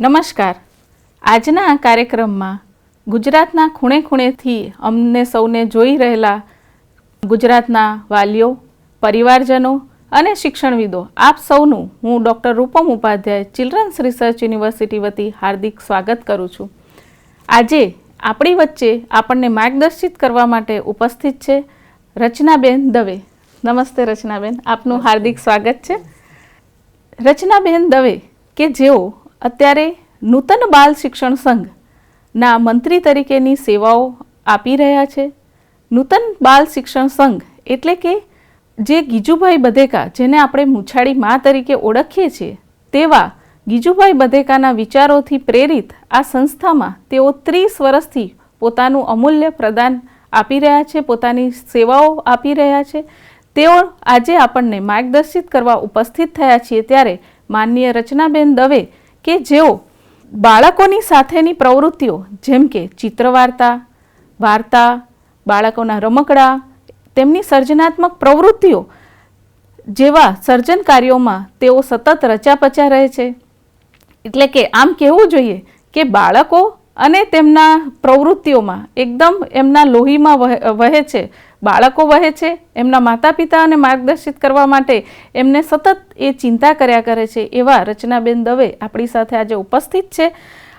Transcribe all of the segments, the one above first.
નમસ્કાર. આજના આ કાર્યક્રમમાં ગુજરાતના ખૂણે ખૂણેથી અમને સૌને જોઈ રહેલા ગુજરાતના વાલીઓ, પરિવારજનો અને શિક્ષણવિદો આપ સૌનું હું doctor Rupam Upadhyay children's research university વતી હાર્દિક સ્વાગત કરું છું. આજે આપણી વચ્ચે આપણને માર્ગદર્શિત કરવા માટે ઉપસ્થિત છે રચનાબેન દવે. નમસ્તે રચનાબેન, આપનું હાર્દિક સ્વાગત છે. રચનાબેન દવે કે જેઓ અત્યારે નૂતન બાલ શિક્ષણ સંઘના મંત્રી તરીકેની સેવાઓ આપી રહ્યા છે. નૂતન બાલ શિક્ષણ સંઘ એટલે કે જે ગીજુભાઈ બધેકા, જેને આપણે મૂછાળી મા તરીકે ઓળખીએ છીએ, તેવા ગીજુભાઈ બધેકાના વિચારોથી પ્રેરિત આ સંસ્થામાં તેઓ 30 વર્ષથી પોતાનું અમૂલ્ય પ્રદાન આપી રહ્યા છે, પોતાની સેવાઓ આપી રહ્યા છે. તેઓ આજે આપણને માર્ગદર્શિત કરવા ઉપસ્થિત થયા છીએ. ત્યારે માનનીય રચનાબેન દવે કે જેઓ બાળકોની સાથેની પ્રવૃત્તિઓ જેમ કે ચિત્રવાર્તા, વાર્તા, બાળકોના રમકડા, તેમની સર્જનાત્મક પ્રવૃત્તિઓ જેવા સર્જન કાર્યોમાં તેઓ સતત રચ્યા રહે છે. એટલે કે આમ કહેવું જોઈએ કે બાળકો અને તેમના પ્રવૃત્તિઓમાં એકદમ એમના લોહીમાં વહે છે. બાળકો વહે છે, એમના માતા પિતાને માર્ગદર્શિત કરવા માટે એમને સતત એ ચિંતા કર્યા કરે છે. એવા રચનાબેન દવે આપણી સાથે આજે ઉપસ્થિત છે.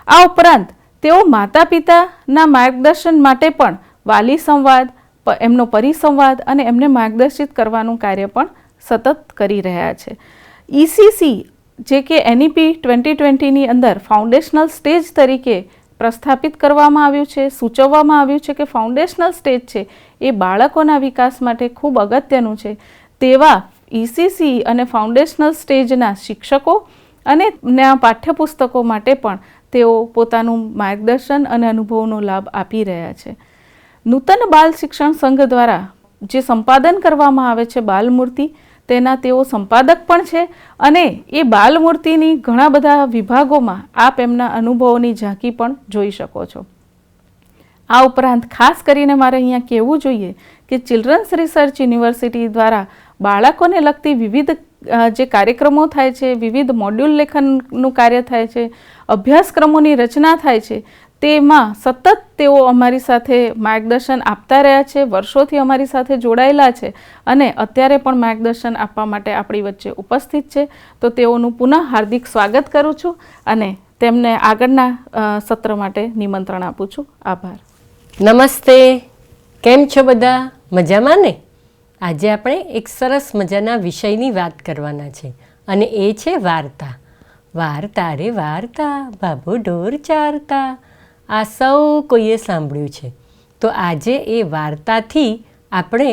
આ ઉપરાંત તેઓ માતા પિતાના માર્ગદર્શન માટે પણ વાલી સંવાદ, એમનો પરિસંવાદ અને એમને માર્ગદર્શિત કરવાનું કાર્ય પણ સતત કરી રહ્યા છે. ECC જે કે NEP 2020ની અંદર ફાઉન્ડેશનલ સ્ટેજ તરીકે પ્રસ્થાપિત કરવામાં આવ્યું છે, સૂચવવામાં આવ્યું છે કે ફાઉન્ડેશનલ સ્ટેજ છે એ બાળકોના વિકાસ માટે ખૂબ અગત્યનું છે. તેવા ECC અને ફાઉન્ડેશનલ સ્ટેજના શિક્ષકો અને પાઠ્યપુસ્તકો માટે પણ તેઓ પોતાનું માર્ગદર્શન અને અનુભવનો લાભ આપી રહ્યા છે. નૂતન બાલ શિક્ષણ સંઘ દ્વારા જે સંપાદન કરવામાં આવે છે બાલમૂર્તિ, તેના તેઓ સંપાદક પણ છે અને એ બાલમૂર્તિની ઘણા બધા વિભાગોમાં આપ એમના અનુભવોની ઝાંકી પણ જોઈ શકો છો. આ ઉપરાંત ખાસ કરીને મારે અહીંયા કહેવું જોઈએ કે ચિલ્ડ્રન્સ રિસર્ચ યુનિવર્સિટી દ્વારા બાળકોને લગતી વિવિધ જે કાર્યક્રમો થાય છે, વિવિધ મોડ્યુલ લેખનનું કાર્ય થાય છે, અભ્યાસક્રમોની રચના થાય છે, તેમાં સતત તેઓ અમારી સાથે માર્ગદર્શન આપતા રહ્યા છે. વર્ષોથી અમારી સાથે જોડાયેલા છે અને અત્યારે પણ માર્ગદર્શન આપવા માટે આપણી વચ્ચે ઉપસ્થિત છે. તો તેઓનું પુનઃ હાર્દિક સ્વાગત કરું છું અને તેમને આગળના સત્ર માટે નિમંત્રણ આપું છું. આભાર. નમસ્તે, કેમ છો બધા? મજામાં ને? આજે આપણે એક સરસ મજાના વિષયની વાત કરવાના છે અને એ છે વાર્તા. વાર્તા રે વાર્તા, બાબો ઢોર ચારતા. આ સૌ કોઈએ સાંભળ્યું છે. તો આજે એ વાર્તાથી આપણે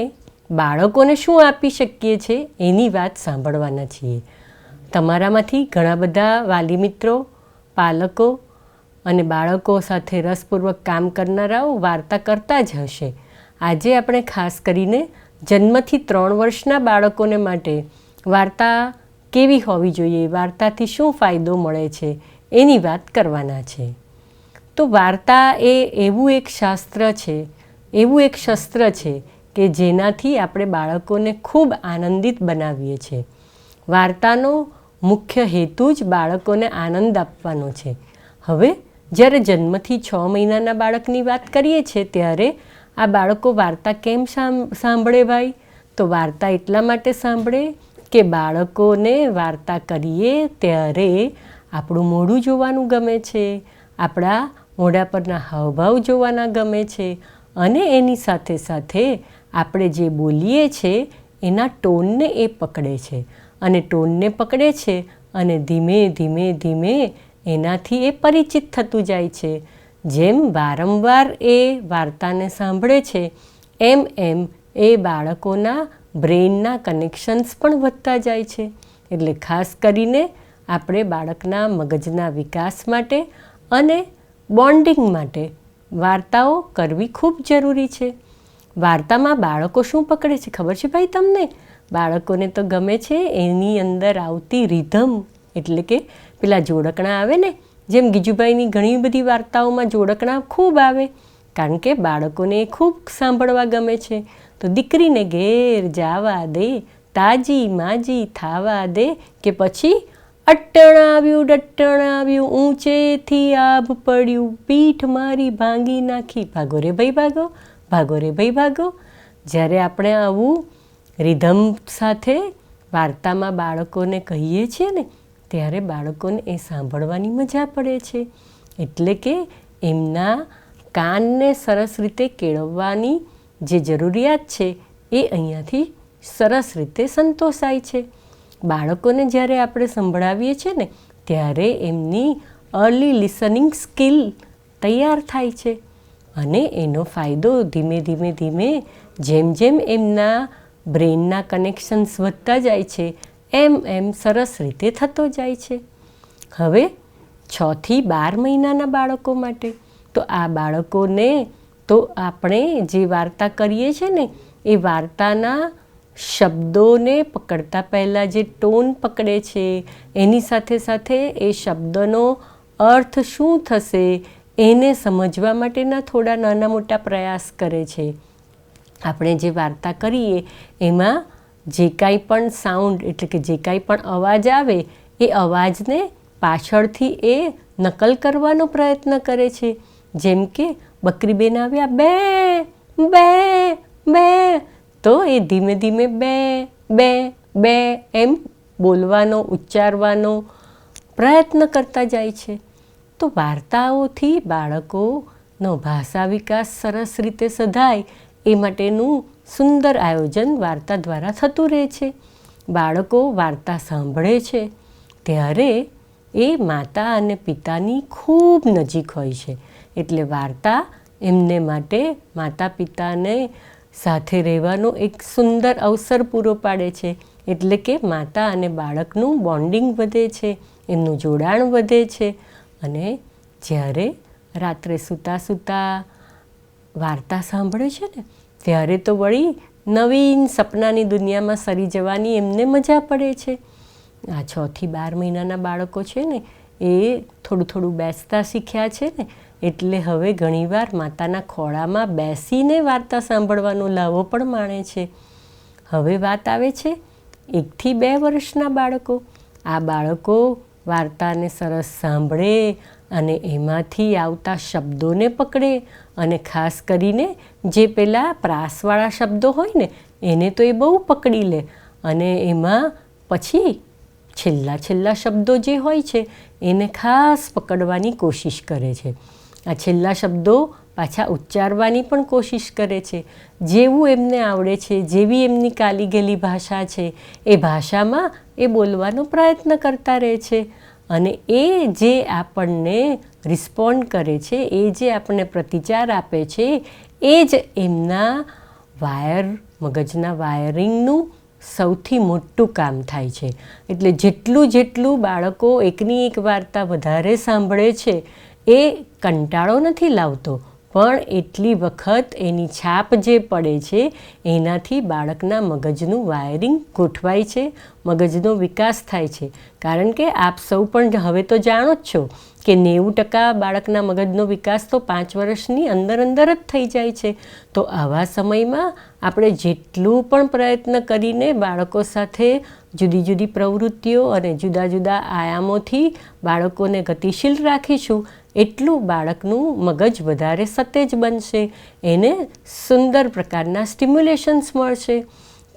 બાળકોને શું આપી શકીએ છીએ એની વાત સાંભળવાના છીએ. તમારામાંથી ઘણા બધા વાલી મિત્રો, પાલકો અને બાળકો સાથે રસપૂર્વક કામ કરનારાઓ વાર્તા કરતા જ હશે. આજે આપણે ખાસ કરીને જન્મથી 3 વર્ષના બાળકોને માટે વાર્તા કેવી હોવી જોઈએ, વાર્તાથી શું ફાયદો મળે છે એની વાત કરવાના છે. તો વાર્તા એ એવું એક શાસ્ત્ર છે, એવું એક શસ્ત્ર છે કે જેનાથી આપણે બાળકોને ખૂબ આનંદિત બનાવીએ છીએ. વાર્તાનો મુખ્ય હેતુ જ બાળકોને આનંદ આપવાનો છે. હવે જ્યારે જન્મથી 6 મહિનાના બાળકની વાત કરીએ છીએ ત્યારે આ બાળકો વાર્તા કેમ સાંભળે ભાઈ? તો વાર્તા એટલા માટે સાંભળે કે બાળકોને વાર્તા કરીએ ત્યારે આપણું મોઢું જોવાનું ગમે છે, આપણા મોઢા પરના હાવભાવ જોવાના ગમે છે અને એની સાથે સાથે આપણે જે બોલીએ છીએ એના ટોનને એ પકડે છે અને ટોનને પકડે છે અને ધીમે ધીમે ધીમે એનાથી એ પરિચિત થતું જાય છે. જેમ વારંવાર એ વાર્તાને સાંભળે છે એમ એમ એ બાળકોના બ્રેઇનના કનેક્શન્સ પણ વધતા જાય છે. એટલે ખાસ કરીને આપણે બાળકના મગજના વિકાસ માટે અને બોન્ડિંગ માટે વાર્તાઓ કરવી ખૂબ જરૂરી છે. વાર્તામાં બાળકો શું પકડે છે ખબર છે ભાઈ તમને? બાળકોને તો ગમે છે એની અંદર આવતી રિધમ, એટલે કે પેલા જોડકણા આવે ને, જેમ ગીજુભાઈની ઘણી બધી વાર્તાઓમાં જોડકણા ખૂબ આવે કારણ કે બાળકોને એ ખૂબ સાંભળવા ગમે છે. તો દીકરીને ઘેર જાવા દે, તાજી માજી થાવા દે, કે પછી અટણાવ્યું ડટણાવ્યું, ઊંચેથી આભ પડ્યું, પીઠ મારી ભાંગી નાખી. ભાગો રે ભાઈ ભાગો, ભાગો રે ભાઈ ભાગો. જ્યારે આપણે આવું રિધમ સાથે વાર્તામાં બાળકોને કહીએ છીએ ને, ત્યારે બાળકોને એ સાંભળવાની મજા પડે છે. એટલે કે એમના કાનને સરસ રીતે કેળવવાની જે જરૂરિયાત છે એ અહીંયાથી સરસ રીતે સંતોષાય છે. બાળકોને જ્યારે આપણે સંભળાવીએ છીએ ને, ત્યારે એમની અર્લી લિસનિંગ સ્કિલ તૈયાર થાય છે. અને એનો ફાયદો ધીમે ધીમે ધીમે જેમ જેમ એમના બ્રેનના કનેક્શન્સ વધતા જાય છે, એમ એમ સરસ રીતે થતો જાય છે. હવે 6 થી 12 મહિનાના બાળકો માટે તો આ બાળકોને તો આપણે જે વાર્તા કરીએ છીએ ને, એ વાર્તાના શબ્દોને પકડતા પહેલાં જે ટોન પકડે છે, એની સાથે સાથે એ શબ્દનો અર્થ શું થશે એને સમજવા માટેના થોડા નાના મોટા પ્રયાસ કરે છે. આપણે જે વાર્તા કરીએ એમાં જે કાંઈ પણ સાઉન્ડ એટલે કે જે કાંઈ પણ અવાજ આવે એ અવાજને પાછળથી એ નકલ કરવાનો પ્રયત્ન કરે છે. જેમ કે બકરીબેન આવ્યા, બે બે બે, તો એ ધીમે ધીમે બે બે બે એમ બોલવાનો ઉચ્ચારવાનો પ્રયત્ન કરતા જાય છે. તો વાર્તાઓથી બાળકોનો ભાષા વિકાસ સરસ રીતે સધાય એ માટેનું સુંદર આયોજન વાર્તા દ્વારા થતું રહે છે. બાળકો વાર્તા સાંભળે છે ત્યારે એ માતા અને પિતાની ખૂબ નજીક હોય છે. એટલે વાર્તા એમને માટે માતા પિતાને સાથે રહેવાનો એક સુંદર અવસર પૂરો પાડે છે. એટલે કે માતા અને બાળકનું બોન્ડિંગ વધે છે, એમનું જોડાણ વધે છે. અને જ્યારે રાત્રે સૂતા સૂતા વાર્તા સાંભળે છે ને, ત્યારે તો વળી નવીન સપનાની દુનિયામાં સરી જવાની એમને મજા પડે છે. આ 6 થી 12 મહિનાના બાળકો છે ને, એ થોડું થોડું બેસતા શીખ્યા છે ને, એટલે હવે ઘણીવાર માતાના ખોળામાં બેસીને વાર્તા સાંભળવાનો લાવો પણ માણે છે. હવે વાત આવે છે 1 થી 2 વર્ષના બાળકો. આ બાળકો વાર્તાને સરસ સાંભળે અને એમાંથી આવતા શબ્દોને પકડે, અને ખાસ કરીને જે પેલા પ્રાસવાળા શબ્દો હોય ને એને તો એ બહુ પકડી લે, અને એમાં પછી છેલ્લા છેલ્લા શબ્દો જે હોય છે એને ખાસ પકડવાની કોશિશ કરે છે. આ છેલ્લા શબ્દો પાછા ઉચ્ચારવાની પણ કોશિશ કરે છે. જેવું એમને આવડે છે, જેવી એમની કાલી ગેલી ભાષા છે, એ ભાષામાં એ બોલવાનો પ્રયત્ન કરતા રહે છે. અને એ જે આપણને રિસ્પોન્ડ કરે છે, એ જે આપણને પ્રતિચાર આપે છે, એ જ એમના મગજના વાયરિંગનું સૌથી મોટું કામ થાય છે. એટલે જેટલું જેટલું બાળકો એકની એક વાર્તા વધારે સાંભળે છે, એ કંટાળો નથી લાવતો, પણ એટલી વખત એની છાપ જે પડે છે એનાથી બાળકના મગજનું વાયરિંગ ગોઠવાય છે, મગજનો વિકાસ થાય છે. કારણ કે આપ સૌ પણ હવે તો જાણો જ છો કે 90% બાળકના મગજનો વિકાસ તો 5 વર્ષની અંદર અંદર જ થઈ જાય છે. તો આવા સમયમાં આપણે જેટલું પણ પ્રયત્ન કરીને બાળકો સાથે જુદી જુદી પ્રવૃત્તિઓ અને જુદા જુદા આયામોથી બાળકોને ગતિશીલ રાખીશું, એટલું બાળકનું મગજ વધારે સતેજ બનશે, એને સુંદર પ્રકારના સ્ટિમ્યુલેશન્સ મળશે.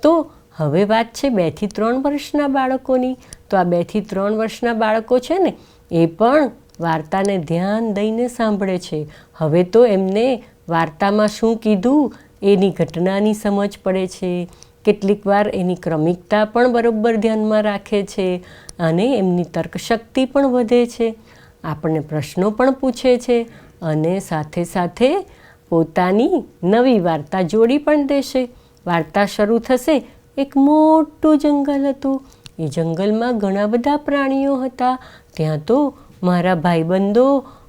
તો હવે વાત છે 2 થી 3 વર્ષના બાળકોની. તો આ 2 થી 3 વર્ષના બાળકો છે ને, એ પણ વાર્તાને ધ્યાન દઈને સાંભળે છે. હવે તો એમને વાર્તામાં શું કીધું એની ઘટનાની સમજ પડે છે. કેટલીક વાર એની ક્રમિકતા પણ બરોબર ધ્યાનમાં રાખે છે, અને એમની તર્કશક્તિ પણ વધે છે. આપણને પ્રશ્નો પણ પૂછે છે, અને સાથે સાથે પોતાની નવી વાર્તા જોડી પણ દેશે. વાર્તા શરૂ થશે. એક મોટું જંગલ હતું. એ જંગલમાં ઘણા બધા પ્રાણીઓ હતા. ત્યાં તો મારા ભાઈબંધો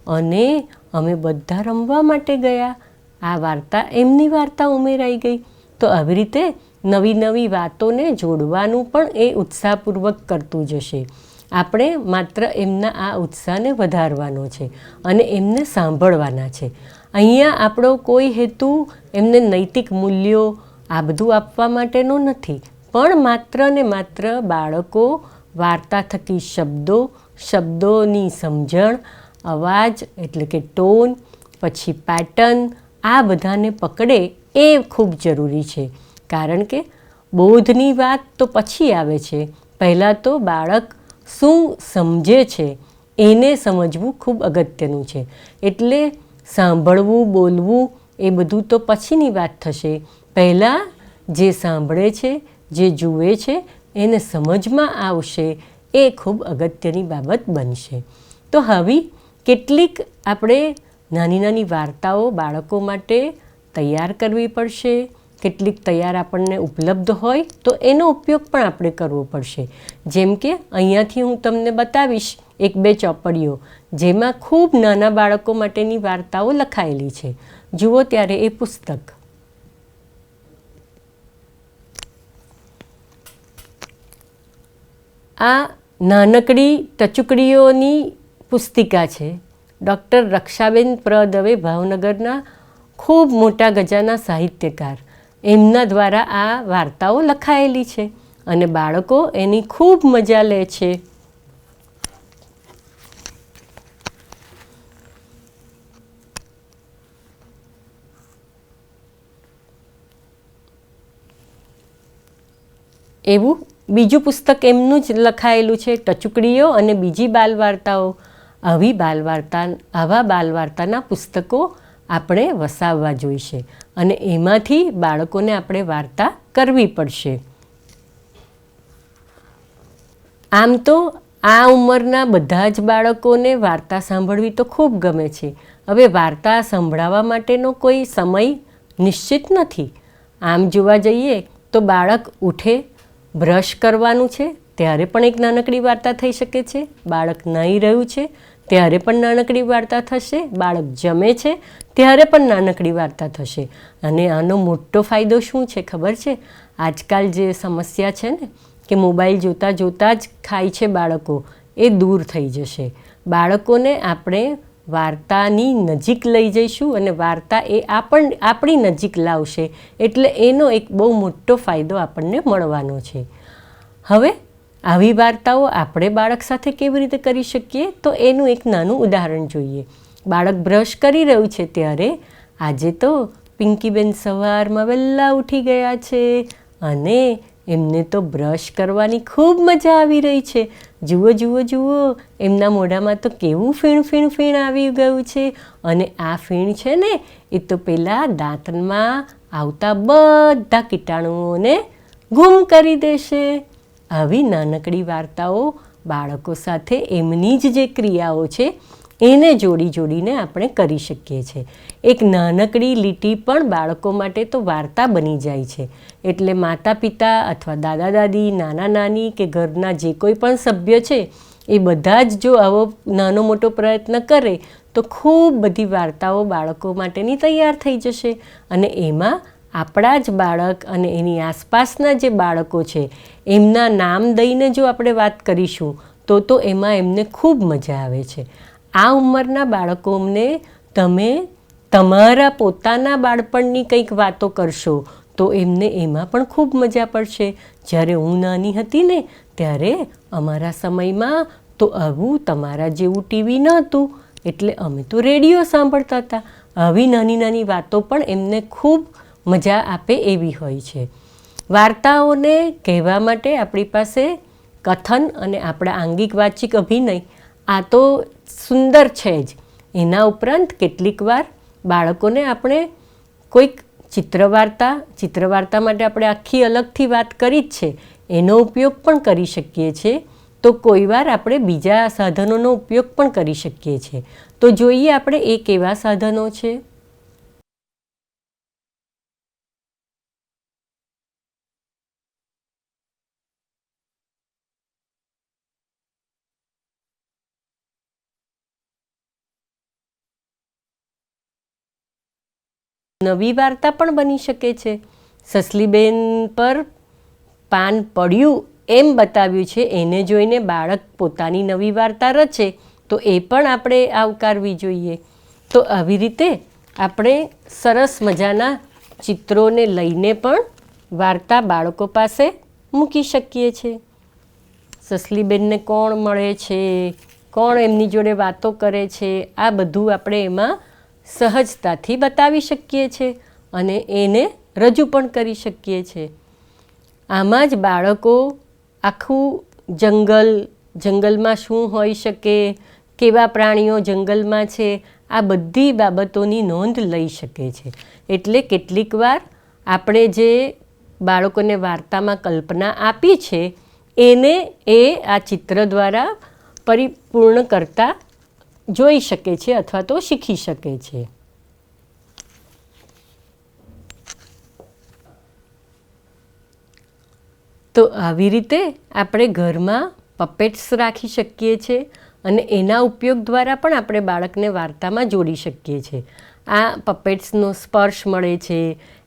અને અમે બધા રમવા માટે ગયા. આ વાર્તા એમની વાર્તા ઉમેરાઈ ગઈ. તો આવી રીતે નવી નવી વાતોને જોડવાનું પણ એ ઉત્સાહપૂર્વક કરતું જશે. આપણે માત્ર એમના આ ઉત્સાહને વધારવાનો છે અને એમને સાંભળવાના છે. અહીંયા આપણો કોઈ હેતુ એમને નૈતિક મૂલ્યો આ બધું આપવા માટેનો નથી, પણ માત્ર ને માત્ર બાળકો વાર્તા થકી શબ્દો, શબ્દોની સમજણ, અવાજ એટલે કે ટોન, પછી પેટર્ન, આ બધાને પકડે એ ખૂબ જરૂરી છે. કારણ કે બોધની વાત તો પછી આવે છે, પહેલાં તો બાળક શું સમજે છે એને સમજવું ખૂબ અગત્યનું છે. એટલે સાંભળવું, બોલવું એ બધું તો પછીની વાત થશે. પહેલાં જે સાંભળે છે, જે જુએ છે એને સમજમાં આવશે એ ખૂબ અગત્યની બાબત બનશે. તો હવે કેટલીક આપણે નાની નાની વાર્તાઓ બાળકો માટે તૈયાર કરવી પડશે. કેટલીક તૈયાર આપણને ઉપલબ્ધ હોય તો એનો ઉપયોગ પણ આપણે કરવો પડશે. જેમ કે અહીંયાથી હું તમને બતાવીશ 1-2 ચોપડીઓ જેમાં ખૂબ નાના બાળકો માટેની વાર્તાઓ લખાયેલી છે. જુઓ ત્યારે એ પુસ્તક. આ નાનકડી ટચુકડીઓની પુસ્તિકા છે. ડૉક્ટર રક્ષાબેન પ્ર દવે ભાવનગરના ખૂબ મોટા ગજાના સાહિત્યકાર, એમના દ્વારા આ વાર્તાઓ લખાયેલી છે અને બાળકો એની ખૂબ મજા લે છે. એવું બીજું પુસ્તક એમનું જ લખાયેલું છે, ટચુકડીઓ અને બીજી બાલવાર્તાઓ. આવા બાલવાર્તાના પુસ્તકો આપણે વસાવવા જોઈશે અને એમાંથી બાળકોને આપણે વાર્તા કરવી પડશે. આમ તો આ ઉંમરના બધા જ બાળકોને વાર્તા સાંભળવી તો ખૂબ ગમે છે. હવે વાર્તા સંભળાવવા માટેનો કોઈ સમય નિશ્ચિત નથી. આમ જોવા જઈએ તો બાળક ઉઠે, બ્રશ કરવાનું છે ત્યારે પણ એક નાનકડી વાર્તા થઈ શકે છે. બાળક નાહી રહ્યું છે ત્યારે પણ નાનકડી વાર્તા થશે. બાળક જમે છે ત્યારે પણ નાનકડી વાર્તા થશે. અને આનો મોટો ફાયદો શું છે ખબર છે? આજકાલ જે સમસ્યા છે ને કે મોબાઈલ જોતાં જોતાં જ ખાય છે બાળકો, એ દૂર થઈ જશે. બાળકોને આપણે વાર્તાની નજીક લઈ જઈશું અને વાર્તા એ આપણી નજીક લાવશે એટલે એનો એક બહુ મોટો ફાયદો આપણને મળવાનો છે. હવે આવી વાર્તાઓ આપણે બાળક સાથે કેવી રીતે કરી શકીએ તો એનું એક નાનું ઉદાહરણ જોઈએ. બાળક બ્રશ કરી રહ્યું છે ત્યારે આજે તો પિંકીબેન સવારમાં વહેલા ઉઠી ગયા છે અને એમને તો બ્રશ કરવાની ખૂબ મજા આવી રહી છે. જુઓ જુઓ જુઓ, એમના મોઢામાં તો કેવું ફીણ ફીણ ફીણ આવી ગયું છે. અને આ ફીણ છે ને એ તો પહેલાં દાંતમાં આવતા બધા કીટાણુઓને ગુમ કરી દેશે. આવી નાનકડી વાર્તાઓ બાળકો સાથે એમની જ જે ક્રિયાઓ છે એને જોડી જોડીને આપણે કરી શકીએ છીએ. એક નાનકડી લીટી પણ બાળકો માટે તો વાર્તા બની જાય છે. એટલે માતા પિતા અથવા દાદા દાદી, નાના નાની કે ઘરના જે કોઈ પણ સભ્ય છે એ બધા જ જો આવો નાનો મોટો પ્રયત્ન કરે તો ખૂબ બધી વાર્તાઓ બાળકો માટેની તૈયાર થઈ જશે. અને એમાં આપણા જ બાળક અને એની આસપાસના જે બાળકો છે એમના નામ દઈને જો આપણે વાત કરીશું તો એમાં એમને ખૂબ મજા આવે છે. આ ઉંમરના બાળકોને તમે તમારા પોતાના બાળપણની કંઈક વાતો કરશો તો એમને એમાં પણ ખૂબ મજા પડશે. જ્યારે હું નાની હતી ને ત્યારે અમારા સમયમાં તો આવું તમારા જેવું ટીવી નહોતું એટલે અમે તો રેડિયો સાંભળતા હતા. આવી નાની નાની વાતો પણ એમને ખૂબ મજા આપે એવી હોય છે. વાર્તાઓને કહેવા માટે આપણી પાસે કથન અને આપણા આંગિક વાચિક અભિનય આ તો સુંદર છે જ. એના ઉપરાંત કેટલીક વાર બાળકોને આપણે કોઈક ચિત્રવાર્તા માટે આપણે આખી અલગથી વાત કરી જ છે, એનો ઉપયોગ પણ કરી શકીએ છીએ. તો કોઈ વાર આપણે બીજા સાધનોનો ઉપયોગ પણ કરી શકીએ છીએ. તો જોઈએ આપણે એ કેવા સાધનો છે. નવી વાર્તા પણ બની શકે છે. સસલીબેન પર પાન પડ્યું એમ બતાવ્યું છે, એને જોઈને બાળક પોતાની નવી વાર્તા રચે તો એ પણ આપણે આવકારવી જોઈએ. તો આવી રીતે આપણે સરસ મજાના ચિત્રોને લઈને પણ વાર્તા બાળકો પાસે મૂકી શકીએ છીએ. સસલીબેનને કોણ મળે છે, કોણ એમની જોડે વાતો કરે છે, આ બધું આપણે એમાં સહજતાથી બતાવી શકીએ છીએ અને એને રજૂ પણ કરી શકીએ છીએ. આમાં જ બાળકો આખું જંગલમાં શું હોઈ શકે, કેવા પ્રાણીઓ જંગલમાં છે, આ બધી બાબતોની નોંધ લઈ શકે છે. એટલે કેટલીક વાર આપણે જે બાળકોને વાર્તામાં કલ્પના આપી છે એને એ આ ચિત્ર દ્વારા પરિપૂર્ણ કરતા જોઈ શકે છે અથવા તો શીખી શકે છે. તો આવી રીતે આપણે ઘરમાં પપેટ્સ રાખી શકીએ છીએ અને એના ઉપયોગ દ્વારા પણ આપણે બાળકને વાર્તામાં જોડી શકીએ છીએ. આ પપેટ્સનો સ્પર્શ મળે છે,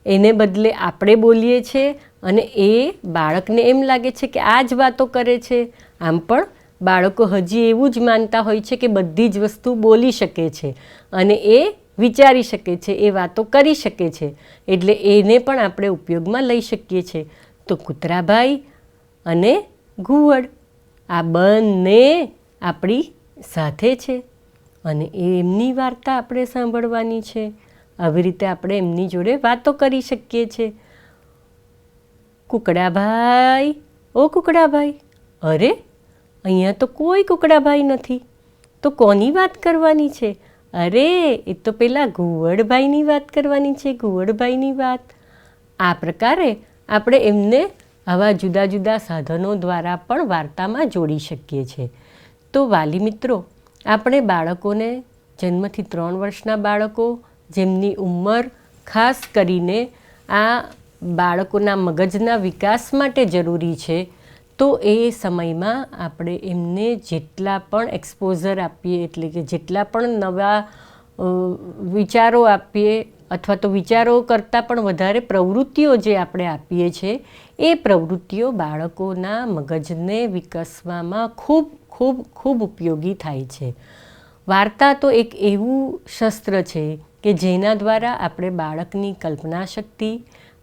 એને બદલે આપણે બોલીએ છીએ અને એ બાળકને એમ લાગે છે કે આ જ વાતો કરે છે. આમ પણ બાળકો હજી એવું જ માનતા હોય છે કે બધી જ વસ્તુ બોલી શકે છે અને એ વિચારી શકે છે, એ વાતો કરી શકે છે. એટલે એને પણ આપણે ઉપયોગમાં લઈ શકીએ છીએ. તો કૂતરાભાઈ અને ઘુવડ આ બંને આપણી સાથે છે અને એમની વાર્તા આપણે સાંભળવાની છે. આવી રીતે આપણે એમની જોડે વાતો કરી શકીએ છીએ. કુકડાભાઈ, ઓ કુકડાભાઈ, અરે અહીંયા તો કોઈ કુકડાભાઈ નથી, તો કોની વાત કરવાની છે? અરે એ તો પેલા ઘુવડભાઈની વાત કરવાની છે, ઘુવડભાઈની વાત. આ પ્રકારે આપણે એમને આવા જુદા જુદા સાધનો દ્વારા પણ વાર્તામાં જોડી શકીએ છીએ. તો વાલી મિત્રો, આપણે બાળકોને જન્મથી 3 વર્ષના બાળકો જેમની ઉંમર ખાસ કરીને આ બાળકોના મગજના વિકાસ માટે જરૂરી છે, તો એ સમયમાં આપણે એમને જેટલા પણ એક્સપોઝર આપીએ, એટલે કે જેટલા પણ નવા વિચારો આપીએ અથવા તો વિચારો કરતાં પણ વધારે પ્રવૃત્તિઓ જે આપણે આપીએ છીએ એ પ્રવૃત્તિઓ બાળકોના મગજને વિકસવામાં ખૂબ ખૂબ ખૂબ ઉપયોગી થાય છે. વાર્તા તો એક એવું શસ્ત્ર છે કે જેના દ્વારા આપણે બાળકની કલ્પના શક્તિ,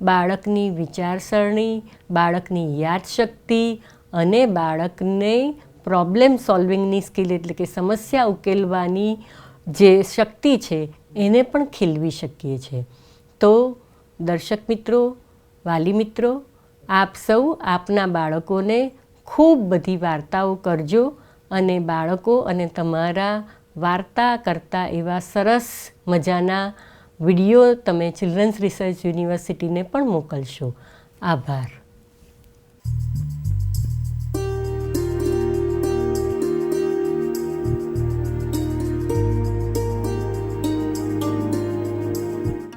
બાળકની વિચારસરણી, બાળકની યાદશક્તિ અને બાળકને પ્રોબ્લેમ સોલ્વિંગની સ્કિલ એટલે કે સમસ્યા ઉકેલવાની જે શક્તિ છે એને પણ ખીલવી શકીએ છીએ. તો દર્શક મિત્રો, વાલી મિત્રો, આપ સૌ આપના બાળકોને ખૂબ બધી વાર્તાઓ કરજો અને બાળકો અને તમારા વાર્તા કરતા એવા સરસ મજાના વિડીયો તમે ચિલ્ડ્રન્સ રિસર્ચ યુનિવર્સિટીને પણ મોકલશો. આભાર.